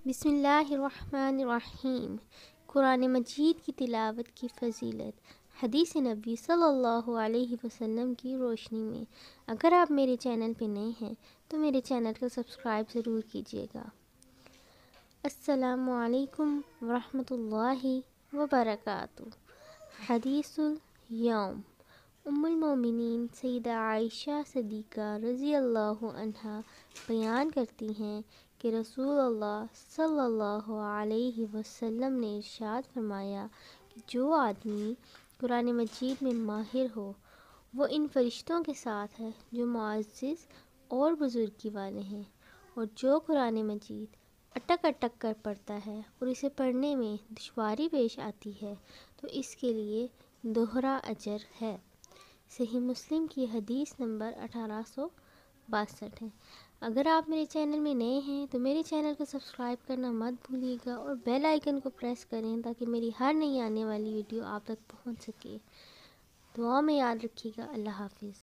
بسم اللہ الرحمن الرحیم۔ قرآن مجید کی تلاوت کی فضیلت۔ حدیث نبی صلی اللہ علیہ وسلم کی روشنی میں اگر آپ میرے چینل پہ نئے ہیں تو میرے چینل کو سبسکرائب ضرور کیجیے گا۔ السلام علیکم ورحمۃ اللہ وبرکاتہ۔ حدیث اليوم، ام المومنین سیدہ عائشہ صدیقہ رضی اللہ عنہا بیان کرتی ہیں کہ رسول اللہ صلی اللہ علیہ وسلم نے ارشاد فرمایا کہ جو آدمی قرآن مجید میں ماہر ہو وہ ان فرشتوں کے ساتھ ہے جو معزز اور بزرگی والے ہیں، اور جو قرآن مجید اٹک اٹک کر پڑھتا ہے اور اسے پڑھنے میں دشواری پیش آتی ہے تو اس کے لیے دوہرا اجر ہے۔ صحیح مسلم کی حدیث نمبر 1862 ہے۔ اگر آپ میرے چینل میں نئے ہیں تو میرے چینل کو سبسکرائب کرنا مت بھولیے گا اور بیل آئیکن کو پریس کریں تاکہ میری ہر نئی آنے والی ویڈیو آپ تک پہنچ سکے۔ دعا میں یاد رکھیے گا۔ اللہ حافظ۔